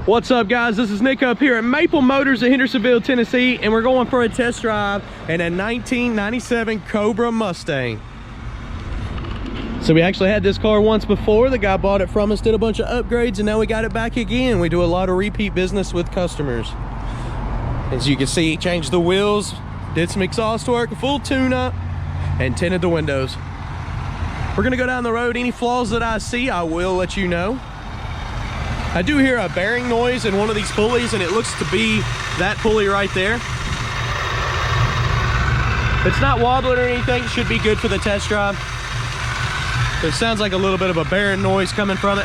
What's up, guys? This is Nick up here at Maple Motors in Hendersonville, Tennessee, and we're going for a test drive in a 1997 Cobra Mustang. So we actually had this car once before. The guy bought it from us, did a bunch of upgrades, and now we got it back again. We do a lot of repeat business with customers. As you can see, changed the wheels, did some exhaust work, a full tune-up, and tinted the windows. We're gonna go down the road. Any flaws that I see, I will let you know. I do hear a bearing noise in one of these pulleys, and it looks to be that pulley right there. If it's not wobbling or anything, it should be good for the test drive. It sounds like a little bit of a bearing noise coming from it.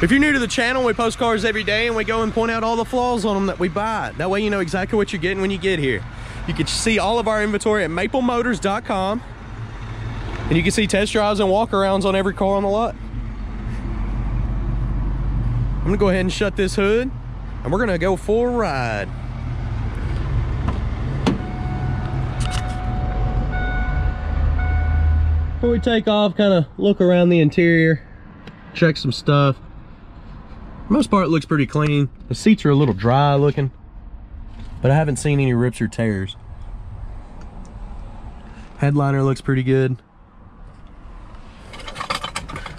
If you're new to the channel, we post cars every day and we go and point out all the flaws on them that we buy. That way you know exactly what you're getting when you get here. You can see all of our inventory at maplemotors.com, and you can see test drives and walkarounds on every car on the lot. I'm gonna go ahead and shut this hood, and we're gonna go for a ride. Before we take off, kind of look around the interior, check some stuff. For the most part, it looks pretty clean. The seats are a little dry looking, but I haven't seen any rips or tears. Headliner looks pretty good.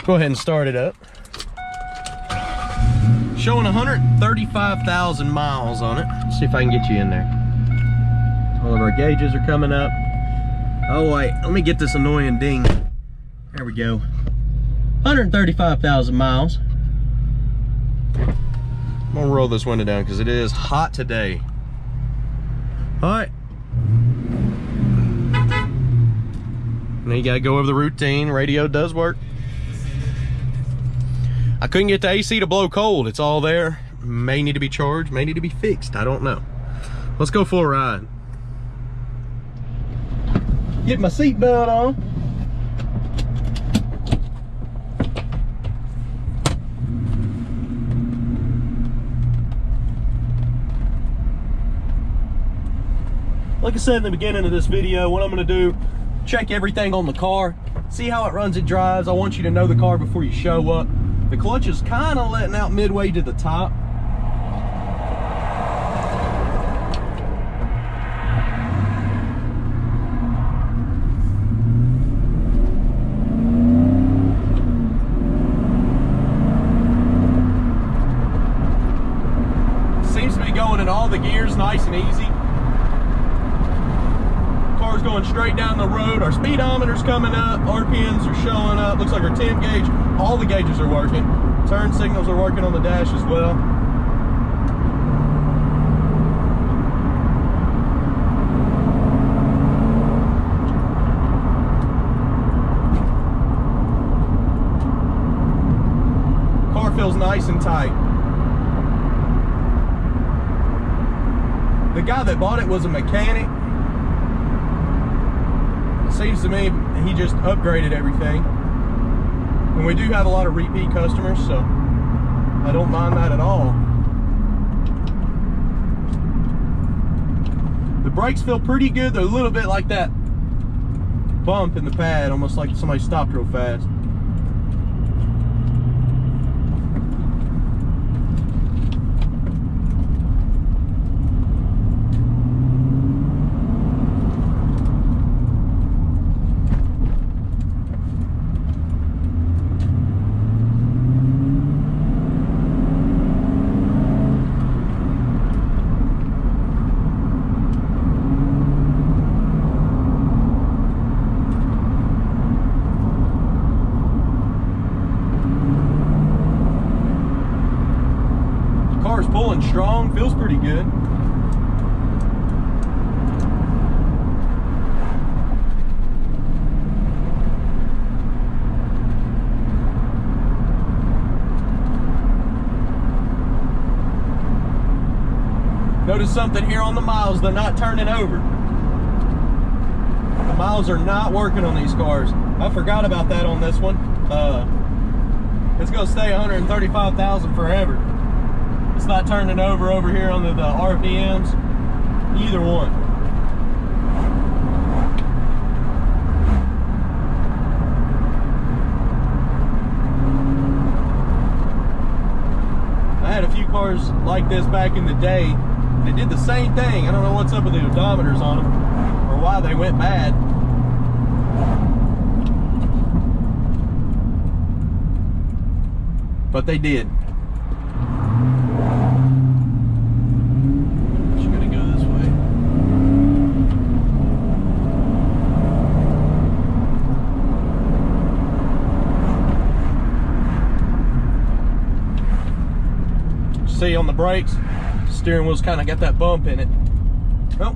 Go ahead and start it up. Showing 135,000 miles on it. Let's see if I can get you in there. All of our gauges are coming up. Oh wait, let me get this annoying ding. There we go. 135,000 miles. I'm gonna roll this window down because it is hot today. All right. Now you gotta go over the routine. Radio does work. I couldn't get the AC to blow cold. It's all there. May need to be charged, may need to be fixed. I don't know. Let's go for a ride. Get my seatbelt on. Like I said in the beginning of this video, what I'm gonna do, check everything on the car, see how it runs and drives. I want you to know the car before you show up. The clutch is kind of letting out midway to the top. Seems to be going in all the gears nice and easy. Car's going straight down the road. Our speedometer's coming up, RPMs are showing up. Looks like our temp gauge, all the gauges are working. Turn signals are working on the dash as well. Car feels nice and tight. The guy that bought it was a mechanic. Seems to me he just upgraded everything, and we do have a lot of repeat customers, so I don't mind that at all. The brakes feel pretty good. They're a little bit like that bump in the pad, almost like somebody stopped real fast. Car's pulling strong, feels pretty good. Notice something here on the miles, they're not turning over. The miles are not working on these cars. I forgot about that on this one. It's gonna stay 135,000 forever. It's not turning over here on the RPMs, either one. like this back in the day. They did the same thing. I don't know what's up with the odometers on them or why they went bad. But they did. Just gonna go this way. See on the brakes, steering wheel's kind of got that bump in it. Oh,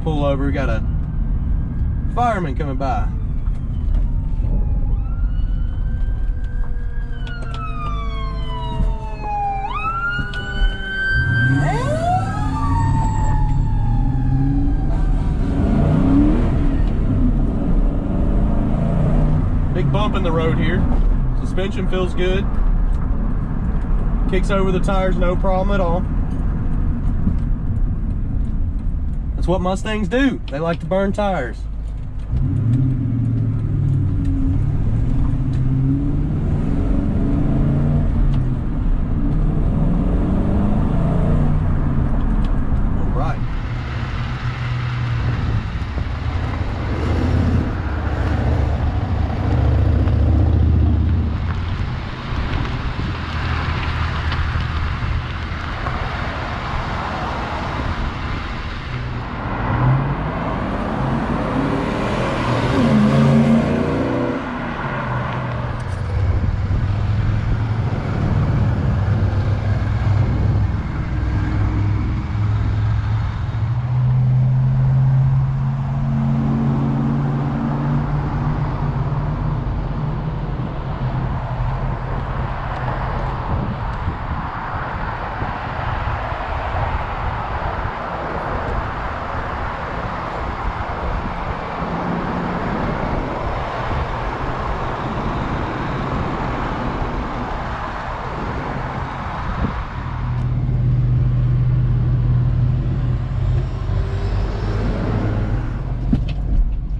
pull over, we got a fireman coming by. Big bump in the road here. Suspension feels good. Kicks over the tires, no problem at all. That's what Mustangs do. They like to burn tires. All right.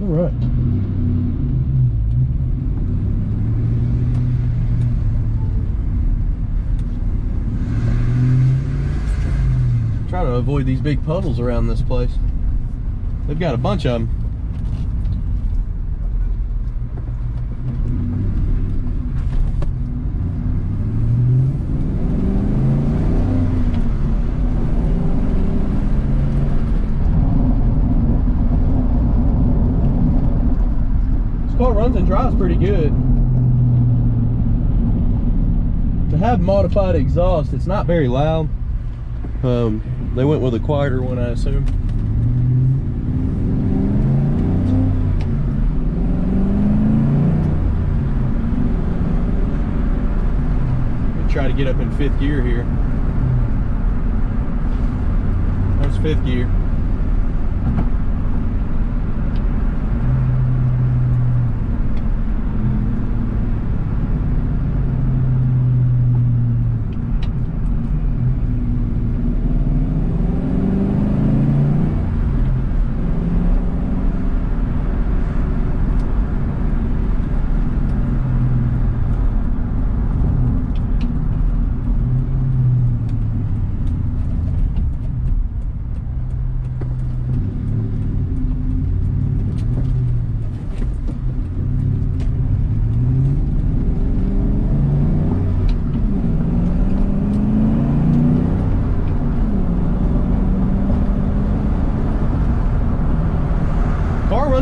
Right. Trying to avoid these big puddles around this place. They've got a bunch of them. Car runs and drives pretty good. To have modified exhaust, it's not very loud. They went with a quieter one, I assume. Let me try to get up in 5th gear here. That's 5th gear.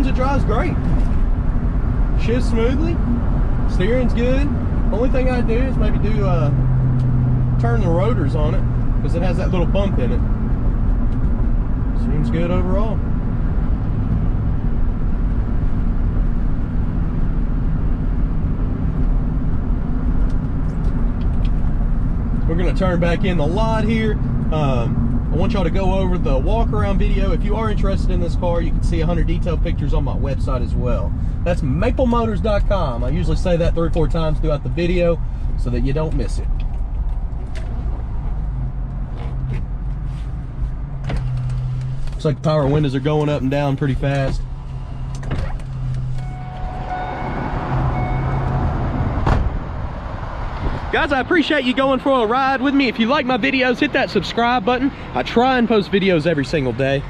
It drives great. Shifts smoothly. Steering's good. Only thing I do is maybe turn the rotors on it because it has that little bump in it. Seems good overall. We're gonna turn back in the lot here. I want y'all to go over the walk around video. If you are interested in this car, you can see 100 detailed pictures on my website as well. That's MapleMotors.com. I usually say that 3 or 4 times throughout the video so that you don't miss it. Looks like the power windows are going up and down pretty fast. Guys, I appreciate you going for a ride with me. If you like my videos, hit that subscribe button. I try and post videos every single day.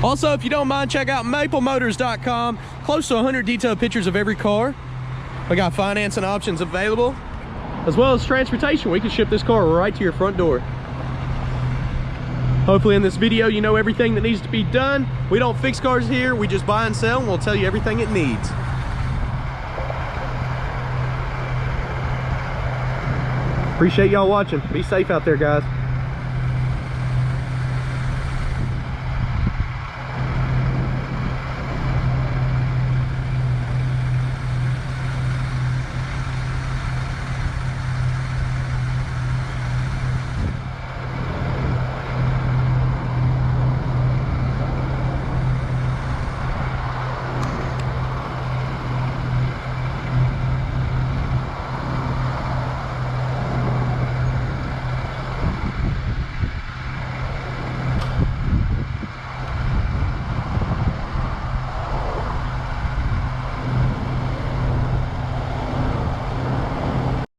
Also, if you don't mind, check out maplemotors.com. Close to 100 detailed pictures of every car. We got financing options available, as well as transportation. We can ship this car right to your front door. Hopefully in this video you know everything that needs to be done. We don't fix cars here, we just buy and sell, and we'll tell you everything it needs. Appreciate y'all watching. Be safe out there, guys.